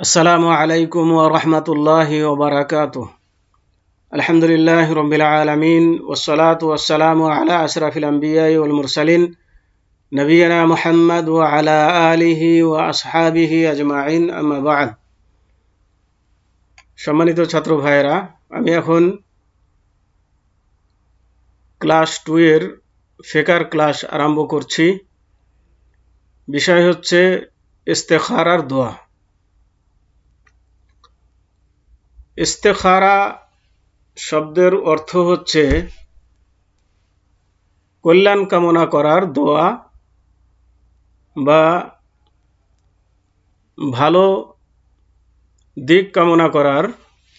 আসসালামু আলাইকুম ওয়া রাহমাতুল্লাহি ওয়া বারাকাতুহু। আলহামদুলিল্লাহি রাব্বিল আলামিন ওয়াসসালাতু ওয়াসসালামু আলা আশরাফিল আমবিয়াই ওয়াল মুরসালিন নবিয়িনা মুহাম্মদ ওয়া আলা আলিহি ওয়া আসহাবিহি আজমাইন, আম্মা বা'দ। সম্মানিত ছাত্র ভাইয়েরা, আমি এখন ক্লাস 2 এর ফিকর ক্লাস আরম্ভ করছি। বিষয় হচ্ছে ইস্তেখারার দোয়া। ইস্তেখারা শব্দের অর্থ হচ্ছে কল্যাণ কামনা করার দোয়া বা ভালো দিক কামনা করার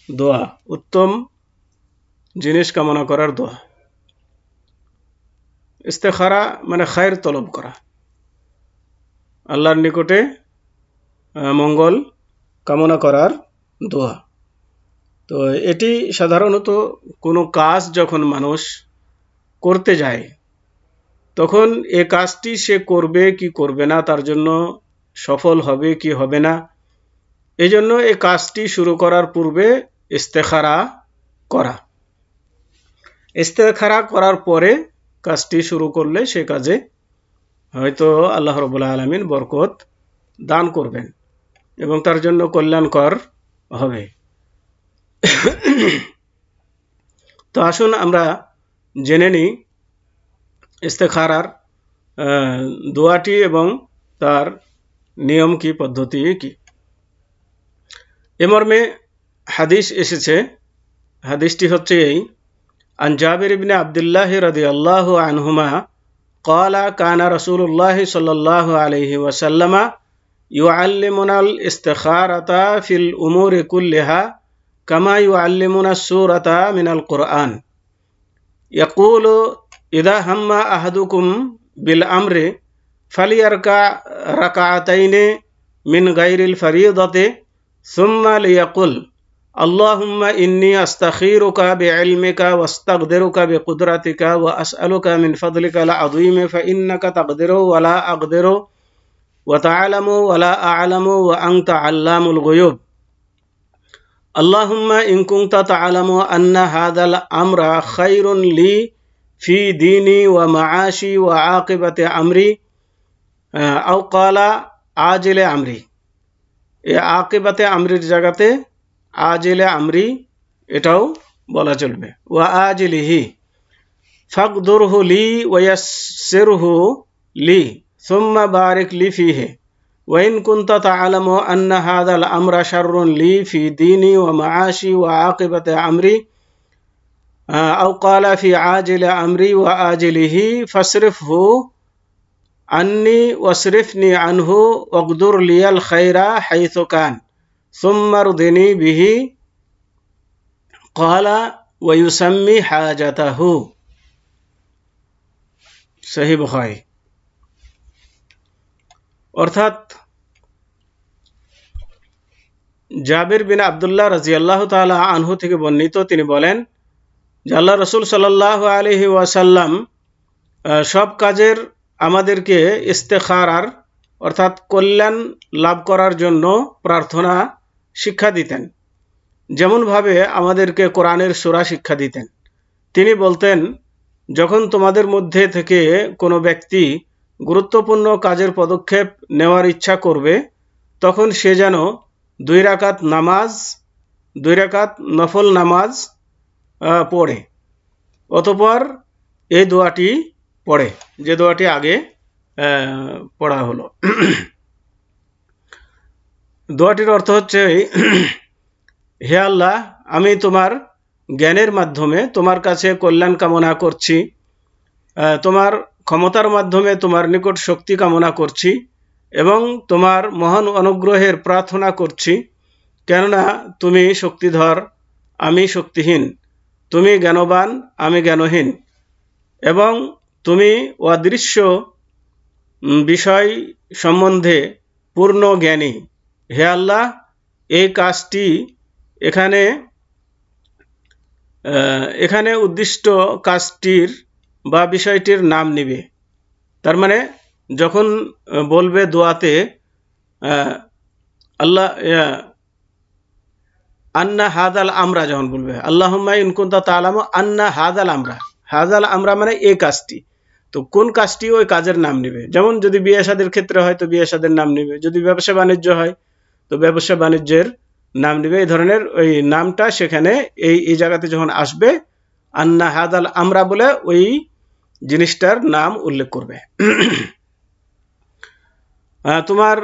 দোয়া, উত্তম জিনিস কামনা করার দোয়া। ইস্তেখারা মানে খায়ের তলব করা, আল্লাহর নিকটে মঙ্গল কামনা করার দোয়া। তো এটি সাধারণত কোনো কাজ যখন মানুষ করতে যায় তখন এ কাজটি সে করবে কি করবে না, তার জন্য সফল হবে কি হবে না, এই জন্য এই কাজটি শুরু করার পূর্বে ইস্তেখারা করা। ইস্তেখারা করার পরে কাজটি শুরু করলে সে কাজে হয়তো আল্লাহ রাব্বুল আলামিন বরকত দান করবেন এবং তার জন্য কল্যাণকর হবে। তো আসুন আমরা জেনে নিই ইস্তেখারার দোয়াটি এবং তার নিয়ম কি, পদ্ধতি কি। এ মর্মে হাদিস এসেছে। হাদিসটি হচ্ছে এই: আন জাবির ইবনে আব্দুল্লাহ রাদিয়াল্লাহু আনহুমা ক্বালা কানা রাসূলুল্লাহ সাল্লাল্লাহু আলাইহি ওয়াসাল্লাম ইউআল্লিমুনাল ইস্তিখারাতা ফিল উমুরি কুল্লিহা কামা ইউআল্লিমুনা সূরাতা মিনাল কুরআন। ইয়াকুলু ইযা হাম্মা আহাদুকুম বিল আমরি ফালিয়ারকা রাকাআতাইনি মিন গায়রিল ফরিদাতি সুম্মা লিয়াকুল আল্লাহুম্মা ইন্নী আস্তাখিরুকা বিইলমিকা ওয়াস্তাগদিরুকা বিকুদরাতিকা ওয়া আসআলুকা মিন ফাদলিকাল আযীম ফাইন্নাকা তাকদিরু ওয়া লা আকদিরু ওয়া তা'লামু ওয়া লা আ'লামু ওয়া আনতা আল্লামুল গুয়ুব। আল্লাহুম্মা ইন কুনতা তা'লামু আন্না হাযাল আমরা খায়রুন লি ফি দীনি ওয়া মাআশি ওয়া আকিবাতি আমরি আও ক্বালা আজিলে আমরি। এই আকিবাতে আমরির জায়গাতে আজিলে আমরি এটাও বলা চলবে। ওয়া আজিলিহি ফাকদুরহু লি ওয়া ইয়াসসিরহু লি সুম্মা বারিক লি ফিহি ওয়া ইন কুনতা তা'লামু আন্না হাযাল আমরা শাররুন লি ফি দীনি ওয়া মাআশি ওয়া আকিবাতি আমরি আও ক্বালা ফি আজিলি আমরি ওয়া আজিলিহি ফাসরিফহু আন্নি ওয়াসরিফনি আনহু ওয়াকদুর লিয়াল খায়রা হাইথু কান সুম্মা রদিনি বিহি ক্বালা ওয়া ইউসাম্মি হাজাতাহু। সহিহ বুখারী। অর্থাৎ জাবির বিন আব্দুল্লাহ রাদিয়াল্লাহু তাআলা আনহু থেকে বর্ণিত, তিনি বলেন যে আল্লাহ রাসূল সাল্লাল্লাহু আলাইহি ওয়াসাল্লাম সব কাজের আমাদেরকে ইস্তেখারার অর্থাৎ কল্যাণ লাভ করার জন্য প্রার্থনা শিক্ষা দিতেন। যেমনভাবে আমাদেরকে কোরআনের সূরা শিক্ষা দিতেন। তিনি বলতেন, যখন তোমাদের মধ্যে থেকে কোনো ব্যক্তি গুরুত্বপূর্ণ কাজের পদক্ষেপ নেওয়ার ইচ্ছা করবে তখন সে যেন 2 রাকাত নফল নামাজ পড়ে অতঃপর এই দোয়াটি পড়ে, যে দোয়াটি আগে পড়া হলো। দোয়াটির অর্থ হচ্ছে, হে আল্লাহ, আমি তোমার জ্ঞানের মাধ্যমে তোমার কাছে কল্যাণ কামনা করছি, তোমার ক্ষমতার মাধ্যমে তোমার নিকট শক্তি কামনা করছি এবং তোমার মহান অনুগ্রহের প্রার্থনা করছি, কেননা তুমি শক্তিধর, আমি শক্তিহীন, তুমি জ্ঞানবান, আমি জ্ঞানহীন এবং তুমি অদৃশ্য বিষয় সম্বন্ধে পূর্ণ জ্ঞানী। হে আল্লাহ, এই কাজটি এখানে উদ্দিষ্ট কাজটির বা বিষয়টির নাম নিবে। তার মানে যখন বলবে দোয়াতে আল্লাহ আন্না হাদাল আমরা যখন বলবে, আল্লাহুম্মা ইন কুনতা তা'লামু আন্না হাদাল আমরা, হাদাল আমরা মানে এই কাজটি, তো কোন কাজটি ওই কাজের নাম নেবে। যেমন যদি বিয়ে শাদীর ক্ষেত্রে হয় তো বিয়ে শাদীর নাম নেবে, যদি ব্যবসা বাণিজ্য হয় তো ব্যবসা বাণিজ্যের নাম নেবে। এই ধরনের ওই নামটা সেখানে এই জায়গাতে যখন আসবে আন্না হাদাল আমরা বলে ওই জিনিসটার নাম উল্লেখ করবে। তোমার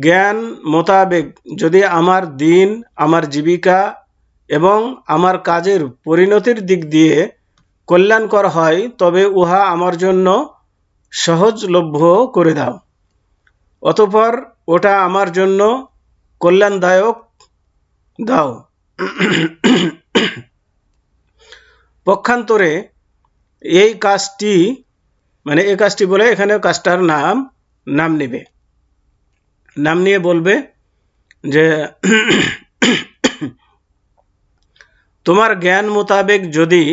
জ্ঞান মোতাবেক যদি আমার দিন, আমার জীবিকা এবং আমার কাজের পরিণতির দিক দিয়ে কল্যাণকর হয় তবে উহা আমার জন্য সহজলভ্য করে দাও, অতঃপর ওটা আমার জন্য কল্যাণদায়ক দাও। পক্ষান্তরে এই কাজটি, মানে এই কাজটি বলে এখানে কাজটার নাম নেবে, নাম নিয়ে বলবে যে তোমার জ্ঞান মোতাবেক যদি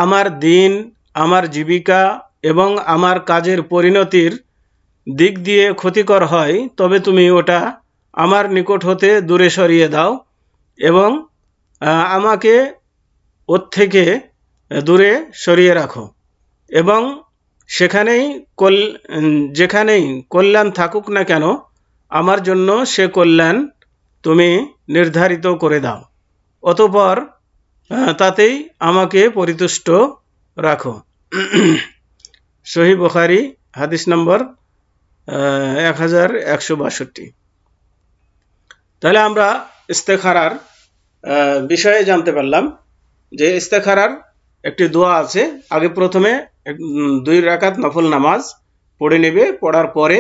আমার দিন, আমার জীবিকা এবং আমার কাজের পরিণতির দিক দিয়ে ক্ষতিকর হয় তবে তুমি ওটা আমার নিকট হতে দূরে সরিয়ে দাও এবং আমাকে ওর থেকে দূরে সরিয়ে রাখো, এবং যেখানেই কল্যাণ থাকুক না কেন আমার জন্য সে কল্যাণ তুমি নির্ধারিত করে দাও, অতঃপর তাতেই আমাকে পরিতুষ্ট রাখো। সহিহ বুখারী হাদিস নম্বর 1162। তাহলে আমরা ইস্তেখারার বিষয়ে জানতে পারলাম যে ইস্তেখারার একটি দোয়া আছে। আগে প্রথমে 2 রাকাত নফল নামাজ পড়ে নেবে, পড়ার পরে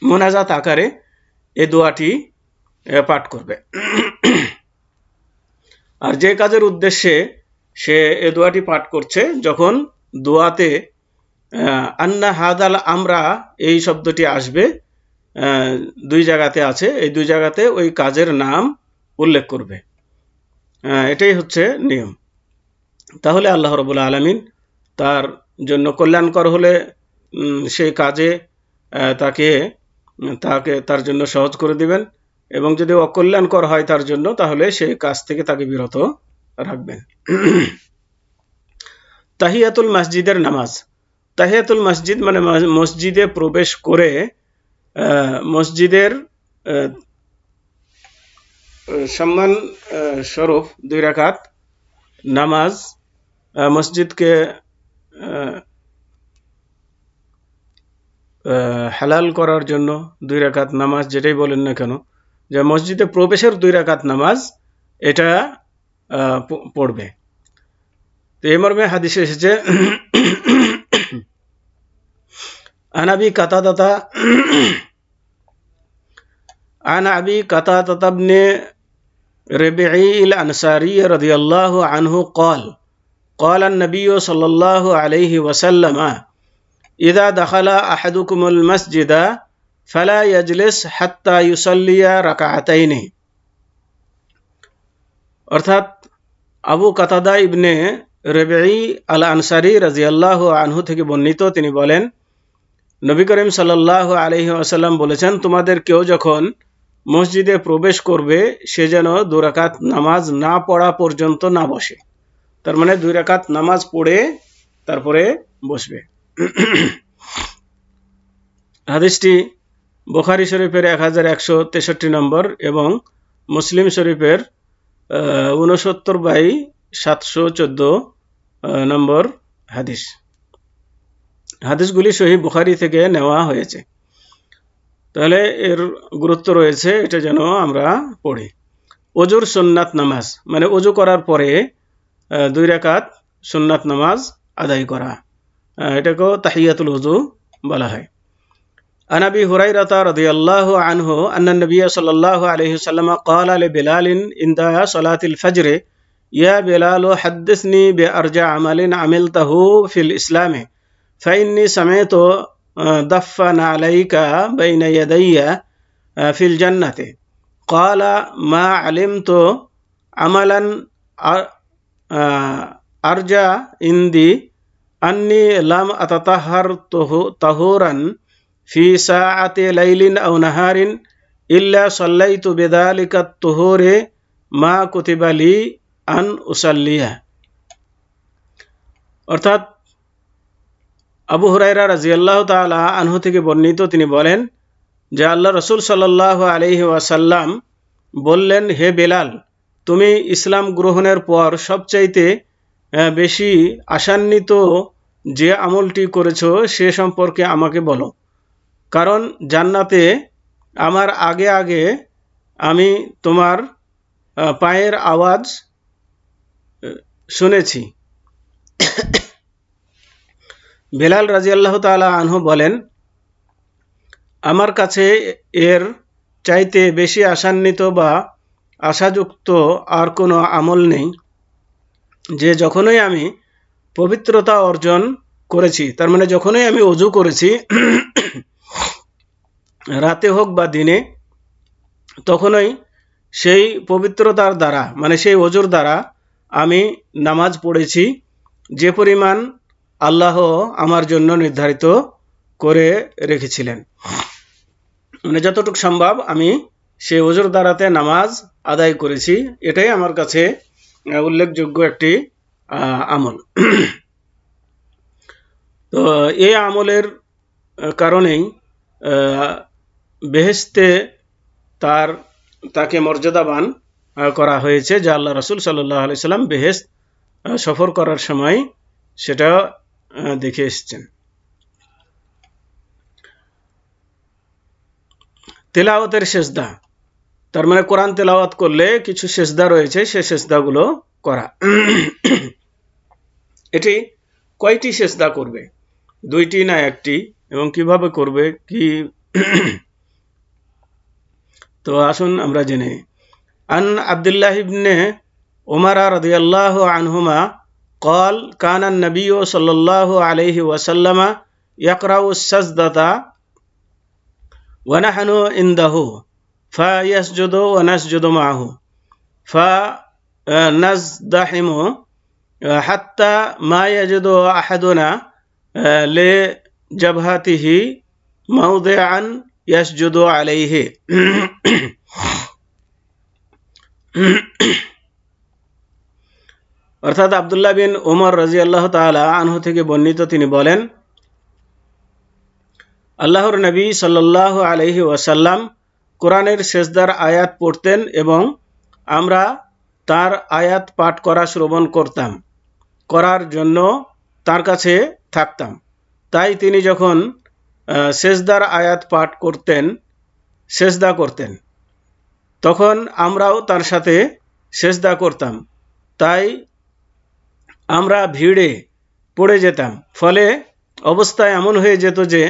মোনাজাত আকারে এই দোয়াটি পাঠ করবে। আর যে কাজের উদ্দেশ্যে সে এ দোয়াটি পাঠ করছে, যখন দোয়াতে আন্না হাদাল আমরা এই শব্দটি আসবে, 2 জায়গাতে আছে, এই 2 জায়গাতে ওই কাজের নাম উল্লেখ করবে। এটাই হচ্ছে নিয়ম। তাহলে আল্লাহ রাব্বুল আলামিন তার জন্য কল্যাণকর হলে সেই কাজে তার জন্য সহজ করে দিবেন, এবং যদি অকল্যাণকর হয় তার জন্য, তাহলে সেই কাজ থেকে তাকে বিরত রাখবেন। তাহিয়াতুল মসজিদের নামাজ। তাহিয়াতুল মসজিদ মানে মসজিদে প্রবেশ করে মসজিদের সম্মান স্বরূপ 2 রাকাত নামাজ, মসজিদকে হালাল করার জন্য 2 রাকাত নামাজ, যেটাই বলেন না কেন, যে মসজিদে প্রবেশের 2 রাকাত নামাজ এটা পড়বে। তো এই মর্মে হাদিসে এসেছে, عن أبي قتادة بن ربيعي الأنصاري رضي الله عنه قال النبي صلى الله عليه وسلم إذا دخل أحدكم المسجد فلا يجلس حتى يصلي ركعتين। অর্থাৎ আবু কাতাদা ইবনে রবিঈ আল আনসারী রাদিয়াল্লাহু আনহু থেকে বর্ণিত, তিনি বলেন, নবী করিম সাল্লাল্লাহু আলাইহি ওয়াসাল্লাম বলেছেন, তোমাদের কেউ যখন মসজিদে প্রবেশ করবে সে যেন 2 রাকাত নামাজ না পড়া পর্যন্ত না বসে। তার মানে 2 রাকাত নামাজ পড়ে তারপরে বসবে। হাদিসটি বুখারী শরীফের 1163 নম্বর এবং মুসলিম শরীফের 69/714 নম্বর হাদিস। হাদিসগুলি সহিহ বুখারী থেকে নেওয়া হয়েছে। তাহলে এর গুরুত্ব রয়েছে, এটা যেন আমরা পড়ি। ওজুর সুন্নাত নামাজ মানে ওজু করার পরে 2 রাকাত সুন্নাত নামাজ আদায় করা, এটাকেও তাহিয়াতুল ওযু বলা হয়। عن أبي هريرة رضي الله عنه أن النبي صلى الله عليه وسلم قال لبلال عند صلاة الفجر يا بلال حدثني بأرجى عمل عملته في الإسلام فإني سمعت دفن عليك بين يدي في الجنة قال ما علمت عملا أرجى عندي أني لم أتطهر طهورا في ساعة ليل أو نهار ইল্লা সাল্লাইতু বিযালিকা তুহুরে মা কুতিবা লি আন উসাল্লিয়া। অর্থাৎ আবু হুরায়রা রাদিয়াল্লাহু তাআলা আনহু থেকে বর্ণিত, তিনি বলেন যে আল্লাহ রাসূল সাল্লাল্লাহু আলাইহি ওয়াসাল্লাম বললেন, হে বেলাল, তুমি ইসলাম গ্রহণের পর সবচাইতে বেশি আশান্বিত যে আমলটি করেছো সে সম্পর্কে আমাকে বলো, কারণ জান্নাতে আমার আগে আগে আমি তোমার পায়ের আওয়াজ শুনেছি। বেলাল রাদিয়াল্লাহু তাআলা আনহু বলেন, আমার কাছে এর চাইতে বেশি আশান্বিত বা আশাযুক্ত আর কোনো আমল নেই যে যখনই আমি পবিত্রতা অর্জন করেছি, তার মানে যখনই আমি ওযু করেছি রাতে হোক বা দিনে, তখনই সেই পবিত্রতার দ্বারা মানে সেই ওযুর দ্বারা আমি নামাজ পড়েছি যে পরিমাণ আল্লাহ আমার জন্য নির্ধারিত করে রেখেছিলেন। মানে যতটুকু সম্ভব আমি সেই ওযুর দ্বারাতে নামাজ আদায় করেছি। এটাই আমার কাছে উল্লেখযোগ্য একটি আমল। তো এই আমলের কারণেই বেহেশতে তাকে মর্যাদাবান করা হয়েছে, যা আল্লাহ রাসূল সাল্লাল্লাহু আলাইহি সাল্লাম বেহেশত সফর করার সময় সেটা দেখে এসেছেন। তেলাওয়াতের সেজদা, তার মানে কোরআন তেলাওয়াত করলে কিছু সেজদা রয়েছে, সেই সেজদাগুলো করা। এটি কয়টি সেজদা করবে, দুইটি না একটি, এবং কিভাবে করবে কি তো আসুন আমরা জেনে। আন আব্দুল্লাহ ইবনে উমর রাদিয়াল্লাহু আনহুমা قال كان النبي صلى الله عليه وسلم يقرأ السجدة ونحن عنده فيسجد ونسجد معه فنزدحم حتى ما يجد أحدنا لجبهته موضعا يسجد عليه। অর্থাৎ আব্দুল্লাহ বিন উমর রাদিয়াল্লাহু তাআলা আনহু থেকে বর্ণিত, তিনি বলেন, আল্লাহর নবী সাল্লাল্লাহু আলাইহি ওয়াসাল্লাম কোরআনের সেজদার আয়াত পড়তেন এবং আমরা তার আয়াত পাঠ করা শ্রবণ করার জন্য তার কাছে থাকতাম। তাই তিনি যখন সেজদার আয়াত পাঠ সেজদা করতেন, তখন আমরাও তার সাথে সেজদা করতাম। তাই আমরা ভিড়ে পড়ে যেতাম, ফলে অবস্থা এমন হয়ে যেত যে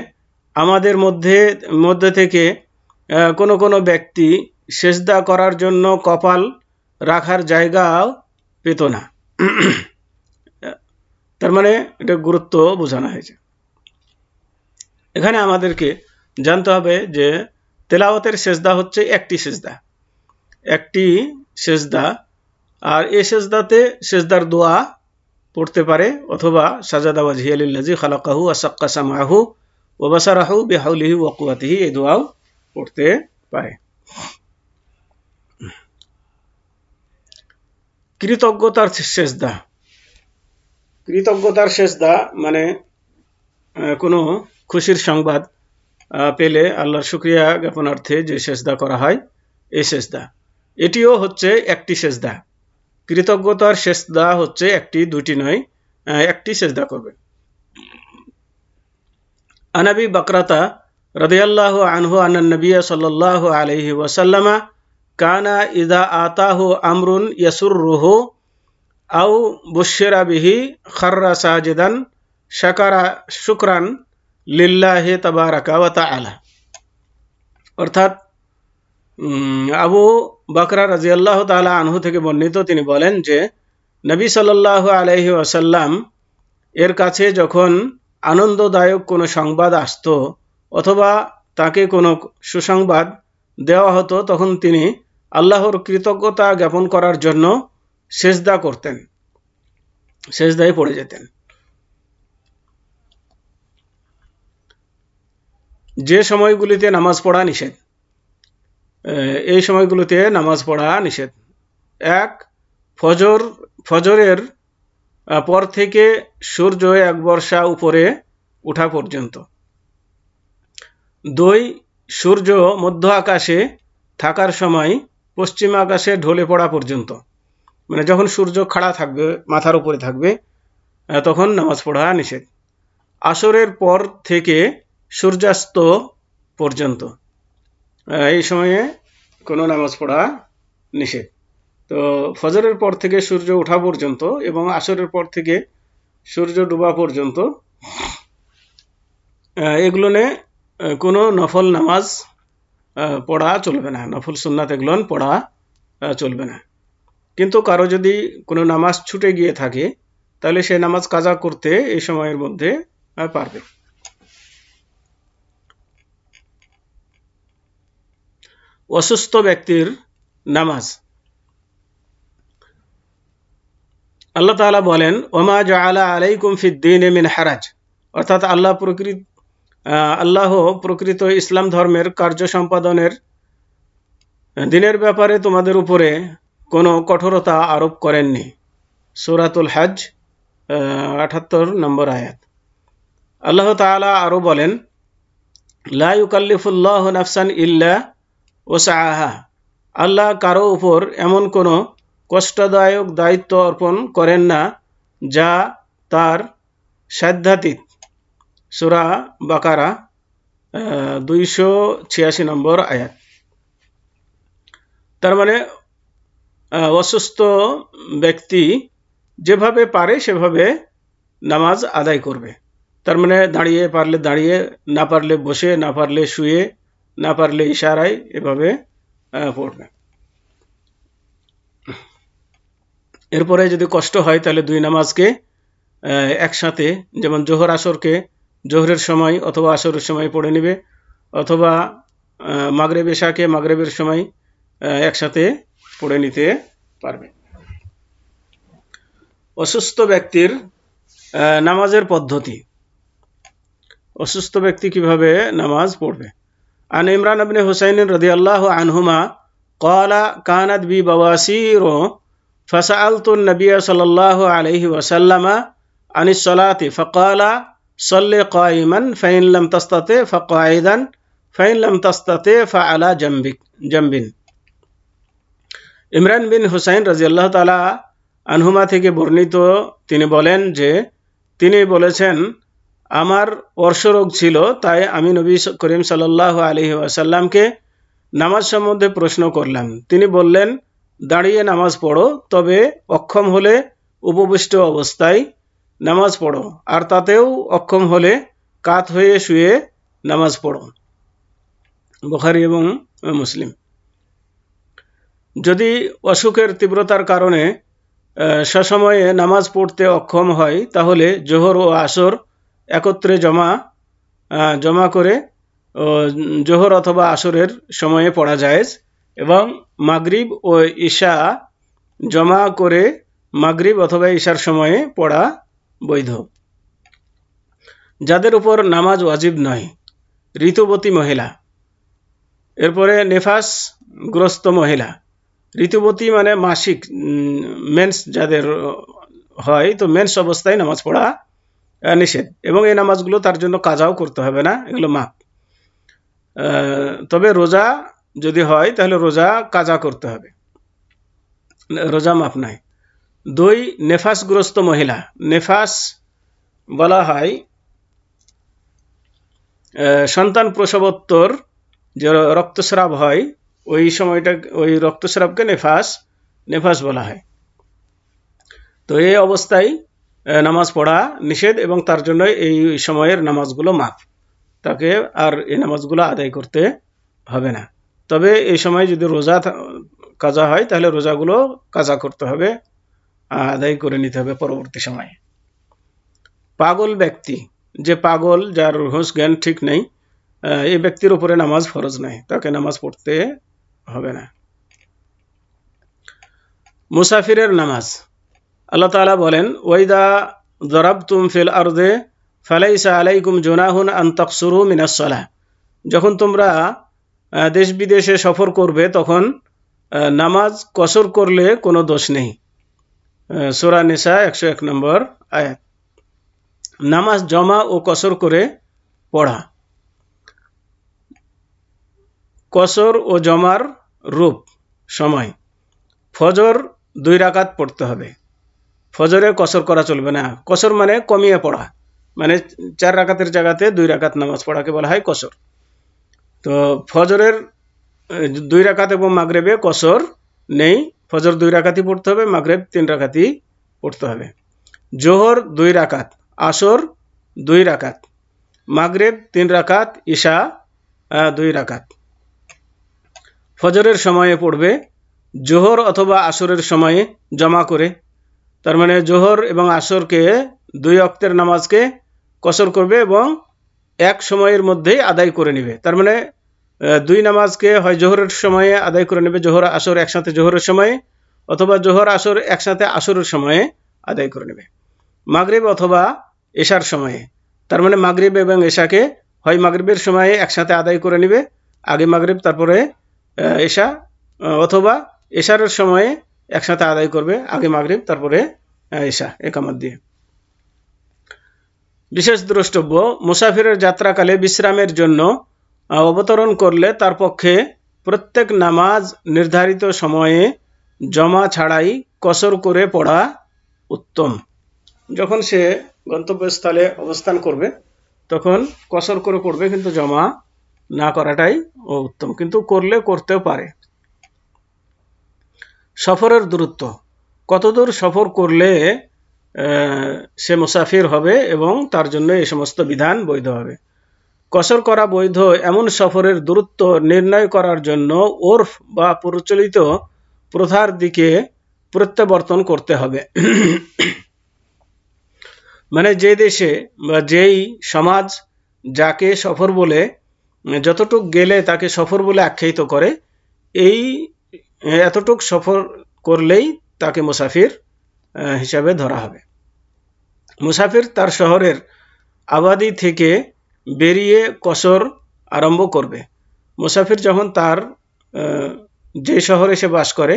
আমাদের মধ্যে থেকে কোনো কোনো ব্যক্তি সেজদা করার জন্য কপাল রাখার জায়গাও পেত না। তার মানে এটা গুরুত্ব বোঝানো হয়েছে। এখানে আমাদেরকে জানতে হবে যে তেলাওয়াতের সেজদা হচ্ছে একটি সেজদা, আর এই সেজদাতে সেজদার দোয়া পড়তে পারে, অথবা সাজাদা ওয়াজহিয়া লিল্লাযী খালাকাহু ওয়া সাক্কা সামআহু ওয়া বাসারাহু বিহাউলিহি ওয়া কুওয়াতিহি, এই দোয়াও পড়তে পারে। কৃতজ্ঞতার সেজদা মানে কোনো খুশির সংবাদ পেলে আল্লাহর শুকরিয়া জ্ঞাপনার্থে যে সেজদা করা হয়, এই সেজদা, এটিও হচ্ছে একটি সেজদা। কৃতজ্ঞতার সেজদা হচ্ছে একটি, দুটি নয়, একটি সেজদা করবে। আন আবি বাকরাতা রাদিয়াল্লাহু আনহু আন্নান নবী সাল্লাল্লাহু আলাইহি ওয়াসাল্লাম কানা ইযা আতাহু আমরুন ইয়াসুররুহু আও বুশশিরা বিহি খাররা সাজিদান শুকরান লিল্লাহি তাবারাকা ওয়া তাআলা। অর্থাৎ আবু বকর রাদিয়াল্লাহু তাআলা আনহু থেকে বর্ণিত, তিনি বলেন যে নবী সাল্লাল্লাহু আলাইহি ওয়াসাল্লাম এর কাছে যখন আনন্দদায়ক কোনো সংবাদ আসতো অথবা তাকে কোনো সুসংবাদ দেওয়া হতো, তখন তিনি আল্লাহর কৃতজ্ঞতা জ্ঞাপন করার জন্য সেজদা করতেন, সেজদায় পড়ে যেতেন। যে সময়গুলিতে নামাজ পড়া নিষেধ, এই সময়গুলোতে নামাজ পড়া নিষেধ। এক, ফজরের পর থেকে সূর্য এক বর্ষা উপরে ওঠা পর্যন্ত। 2, সূর্য মধ্য আকাশে থাকার সময় পশ্চিম আকাশে ঢলে পড়া পর্যন্ত, মানে যখন সূর্য খাড়া থাকবে, মাথার উপরে থাকবে, তখন নামাজ পড়া নিষেধ। আসরের পর থেকে সূর্যাস্ত পর্যন্ত, এই সময়ে কোনো নামাজ পড়া নিষেধ। তো ফজরের পর থেকে সূর্য ওঠা পর্যন্ত এবং আসরের পর থেকে সূর্য ডোবা পর্যন্ত এগুলো কোনো নফল নামাজ পড়া চলবে না, নফল সুন্নাত এগুলো পড়া চলবে না। কিন্তু কারো যদি কোনো নামাজ ছুটে গিয়ে থাকে তাহলে সে নামাজ কাজা করতে এই সময়ের মধ্যে পারবে। অসুস্থ ব্যক্তির নামাজ। আল্লাহ তাআলা বলেন, ওমা জাআলা আলাইকুম ফিদ্দীনে মিন হারাজ, অর্থাৎ আল্লাহ প্রকৃত ইসলাম ধর্মের কার্য সম্পাদনের দিনের ব্যাপারে তোমাদের উপরে কোনো কঠোরতা আরোপ করেননি। সূরাতুল হজ ৭৮ নম্বর আয়াত। আল্লাহ তাআলা আরো বলেন, লা ইউকাল্লিফুল্লাহু নাফসান ইল্লা ওসআহা, আল্লাহ কারো উপর এমন কোনো কষ্টদায়ক দায়িত্ব অর্পণ করেন না যা তার সাধ্যাতীত। সূরা বাকারা 286 নম্বর আয়াত। তার মানে অসুস্থ ব্যক্তি যেভাবে পারে সেভাবে নামাজ আদায় করবে। তার মানে দাঁড়িয়ে পারলে দাঁড়িয়ে, না পারলে বসে, না পারলে শুয়ে, না পারলে ইশারায় এভাবে পড়বে। এরপরে যদি কষ্ট হয় তাহলে 2 নামাজকে একসাথে, যেমন জোহর আসরকে জোহরের সময় অথবা আসরের সময় পড়ে নেবে, অথবা মাগরিব এশাকে মাগরিবের সময় একসাথে পড়ে নিতে পারবে। অসুস্থ ব্যক্তির নামাজের পদ্ধতি। অসুস্থ ব্যক্তি কিভাবে নামাজ পড়বে। আন ইমরান ইবনে হুসাইন রাদিয়াল্লাহু আনহুমা قال كانت بي بواسير فسألت النبي صلى الله عليه وسلم عن الصلاة فقال صل قائما فإن لم تستطع فقاعدا فإن لم تستطع فعلى جنب। ইমরান বিন হুসাইন রাদিয়াল্লাহু তাআলা আনহুমা থেকে বর্ণিত, তিনি বলেন যে তিনি বলেছেন, আমার অর্শরোগ ছিল, তাই আমি নবী করিম সাল্লাল্লাহু আলাইহি ওয়াসাল্লামকে নামাজ সম্বন্ধে প্রশ্ন করলাম। তিনি বললেন, দাঁড়িয়ে নামাজ পড়ো, তবে অক্ষম হলে উপবিষ্ট অবস্থায় নামাজ পড়ো, আর তাতেও অক্ষম হলে কাত হয়ে শুয়ে নামাজ পড়ো। বুখারী এবং মুসলিম। যদি অসুখের তীব্রতার কারণে সসময়ে নামাজ পড়তে অক্ষম হয় তাহলে জোহর ও আসর একত্রে জমা করে জোহর অথবা আসরের সময়ে পড়া জায়েজ, এবং মাগরিব ও ঈশা জমা করে মাগরিব অথবা ঈশার সময়ে পড়া বৈধ। যাদের উপর নামাজ ওয়াজিব নয়, ঋতুবতী মহিলা। এরপরে নেফাসগ্রস্ত মহিলা। ঋতুবতী মানে মাসিক, মেন্স যাদের হয়, তো মেন্স অবস্থায় নামাজ পড়া নিষেধ, এবং এই নামাজগুলো তার জন্য কাজাও করতে হবে না, এগুলো মাপ। তবে রোজা যদি হয় তাহলে রোজা কাজা করতে হবে, রোজা মাপ নাই। 2, নেফাসগ্রস্ত মহিলা। নেফাস বলা হয় সন্তান প্রসবোত্তর যে রক্তস্রাব হয়, ওই সময়টা, ওই রক্তস্রাবকে নেফাস বলা হয়। তো এই অবস্থায় নামাজ পড়া নিষেধ, এবং তার জন্য এই সময়ের নামাজগুলো মাপ, তাকে আর এই নামাজগুলো আদায় করতে হবে না। তবে এই সময় যদি রোজা কাজা হয় তাহলে রোজাগুলো কাজা করতে হবে, আদায় করে নিতে হবে পরবর্তী সময়ে। পাগল ব্যক্তি, যে পাগল, যার হুঁশ জ্ঞান ঠিক নেই, এই ব্যক্তির উপরে নামাজ ফরজ নয়, তাকে নামাজ পড়তে হবে না। মুসাফিরের নামাজ। আল্লাহ তাআলা বলেন, ওয়াইদা যরাবতুম ফিল আরদে ফালাইসা আলাইকুম জুনাহুন আন তাকসুরু মিনাস সালাহ, যখন তোমরা দেশ বিদেশে সফর করবে তখন নামাজ কসর করলে কোনো দোষ নেই। সূরা নিসা 101 নম্বর আয়াত। নামাজ জমা ও কসর করে পড়া। কসর ও জমার রূপ সময়। ফজর 2 রাকাত পড়তে হবে। ফজরে কসর করা চলবে না। কসর মানে কমিয়ে পড়া, মানে 4 রাকাতের জায়গাতে 2 রাকাত নামাজ পড়াকে বলা হয় কসর। তো ফজরের 2 রাকাত এবং মাগরিবে কসর নেই। ফজর 2 রাকাতই পড়তে হবে, মাগরিব 3 রাকাতই পড়তে হবে। জোহর 2 রাকাত, আসর 2 রাকাত, মাগরিব 3 রাকাত, ইশা 2 রাকাত। ফজরের সময়ে পড়বে, জোহর অথবা আসরের সময়ে জমা করে। তার মানে জোহর এবং আসরকে 2 ওয়াক্তের নামাজকে কসর করবে এবং এক সময়ের মধ্যেই আদায় করে নেবে। তার মানে 2 নামাজকে হয় জোহরের সময়ে আদায় করে নেবে, জোহর আসর একসাথে জোহরের সময়ে, অথবা জোহর আসর একসাথে আসরের সময়ে আদায় করে নেবে। মাগরিব অথবা এশার সময়ে, তার মানে মাগরিব এবং এশাকে হয় মাগরিবের সময়ে একসাথে আদায় করে নেবে, আগে মাগরিব তারপরে এশা, অথবা এশারের সময়ে একসাথে আদায় করবে, আগে মাগরিব তারপরে এশা একামত দিয়ে। বিশেষ দ্রষ্টব্য, মুসাফিরের যাত্রাকালে বিশ্রামের জন্য অবতরণ করলে তার পক্ষে প্রত্যেক নামাজ নির্ধারিত সময়ে জমা ছাড়াই কসর করে পড়া উত্তম। যখন সে গন্তব্যস্থলে অবস্থান করবে তখন কসর করে পড়বে, কিন্তু জমা না করাটাই উত্তম, কিন্তু করলে করতেও পারে। সফরের দূরত্ব, কতদূর সফর করলে সে মুসাফির হবে এবং তার জন্য এই সমস্ত বিধান বৈধ হবে। কসর করা বৈধ এমন সফরের দূরত্ব নির্ণয় করার জন্য ওরফ বা প্রচলিত প্রথার দিকে প্রত্যাবর্তন করতে হবে। মানে যে দেশে বা যেই সমাজ যাকে সফর বলে, যতটুক গেলে তাকে সফর বলে আখ্যায়িত করে, এই এতটুক সফর করলেই তাকে মুসাফির হিসাবে ধরা হবে। মুসাফির তার শহরের আবাদি থেকে বেরিয়ে কসর আরম্ভ করবে। মুসাফির যখন তার যে শহরে সে বাস করে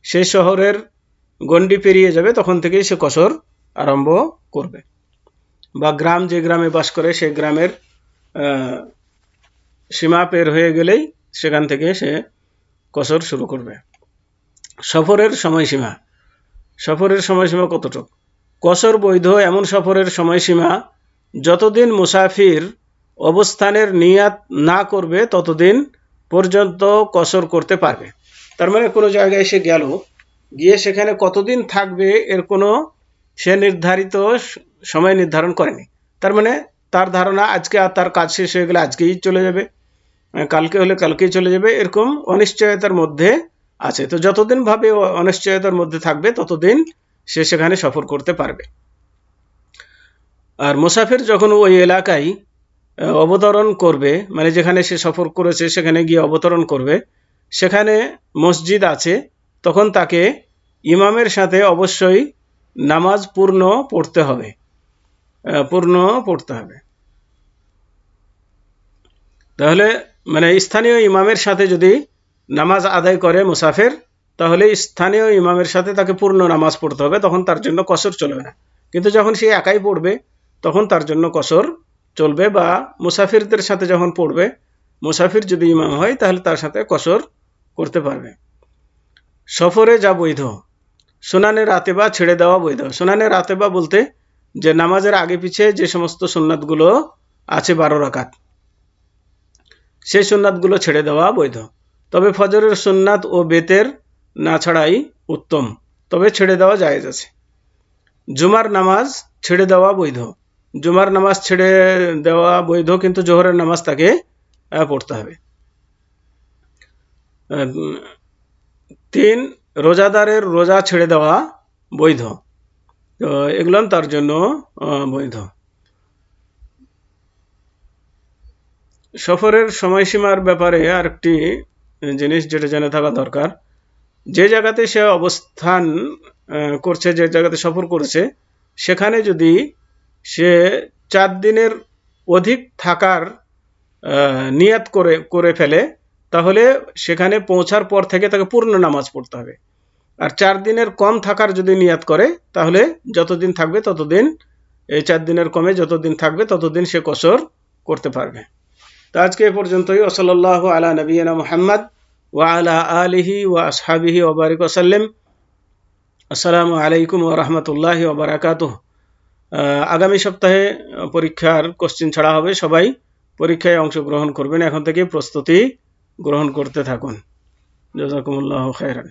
সেই শহরের গণ্ডি পেরিয়ে যাবে তখন থেকেই সে কসর আরম্ভ করবে, বা গ্রাম যে গ্রামে বাস করে সেই গ্রামের সীমা পের হয়ে গেলেই সেখান থেকে সে কসর শুরু করবে। সফরের সময়সীমা, সফরের সময়সীমা কতটুকু? কসর বৈধ এমন সফরের সময়সীমা যতদিন মুসাফির অবস্থানের নিয়াত না করবে ততদিন পর্যন্ত কসর করতে পারবে। তার মানে কোনো জায়গায় সে গেল, গিয়ে সেখানে কতদিন থাকবে এর কোনো সে নির্ধারিত সময় নির্ধারণ করেনি। তার মানে তার ধারণা আজকে আর তার কাজ শেষ হয়ে গেলে আজকেই চলে যাবে, কালকে হলে কালকেই চলে যাবে, এরকম অনিশ্চয়তার মধ্যে আছে। তো যতদিন ভাবে অনিশ্চয়তার মধ্যে থাকবে ততদিন সে সেখানে সফর করতে পারবে। আর মুসাফির যখন ওই এলাকায় অবতরণ করবে, মানে যেখানে সে সফর করেছে সেখানে গিয়ে অবতরণ করবে, সেখানে মসজিদ আছে, তখন তাকে ইমামের সাথে অবশ্যই নামাজ পূর্ণ পড়তে হবে। তাহলে মানে স্থানীয় ইমামের সাথে যদি নামাজ আদায় করে মুসাফির, তাহলে স্থানীয় ইমামের সাথে তাকে পূর্ণ নামাজ পড়তে হবে, তখন তার জন্য কসর চলবে না। কিন্তু যখন সে একাই পড়বে তখন তার জন্য কসর চলবে, বা মুসাফিরদের সাথে যখন পড়বে, মুসাফির যদি ইমাম হয় তাহলে তার সাথে কসর করতে পারবে। সফরে যা বৈধ, সুনানে রাতেবা ছেড়ে দেওয়া বৈধ। সুনানে রাতেবা বলতে যে নামাজের আগে পিছে যে সমস্ত সুন্নাতগুলো আছে 12 রাকাত, সেই সুন্নাতগুলো ছেড়ে দেওয়া বৈধ। তবে ফজরের সুন্নাত ও বেতের না ছাড়াই উত্তম, তবে ছেড়ে দেওয়া জায়েজ আছে। জুমার নামাজ ছেড়ে দেওয়া বৈধ, জুমার নামাজ ছেড়ে দেওয়া বৈধ, কিন্তু জোহরের নামাজ তাকে পড়তে হবে। 3 রোজাদারের রোজা ছেড়ে দেওয়া বৈধ, তো এগুলো তার জন্য বৈধ। সফরের সময়সীমার ব্যাপারে আরেকটি জিনিস যেটা জেনে থাকা দরকার, যে জায়গাতে সে অবস্থান করছে, যে জায়গাতে সফর করেছে, সেখানে যদি সে 4 দিনের অধিক থাকার নিয়াত করে ফেলে, তাহলে সেখানে পৌঁছার পর থেকে তাকে পূর্ণ নামাজ পড়তে হবে। আর 4 দিনের কম থাকার যদি নিয়াত করে তাহলে যতদিন থাকবে ততদিন, এই 4 দিনের কমে যতদিন থাকবে ততদিন সে কসর করতে পারবে। তো আজকে এ পর্যন্তই। ওয়াসাল্লাল্লাহু আলা নবিয়িনা মুহাম্মদ ওয়া আলা আলিহি ওয়া আসহাবিহি ওয়া বারিক ওয়া সাল্লাম। আসসালামু আলাইকুম ওয়া রাহমাতুল্লাহি ওয়া বারাকাতুহু। আগামী সপ্তাহে পরীক্ষার কোশ্চেন ছাড়া হবে। সবাই পরীক্ষায় অংশগ্রহণ করবেন, এখন থেকে প্রস্তুতি গ্রহণ করতে থাকুন। জাযাকুমুল্লাহু খাইরান।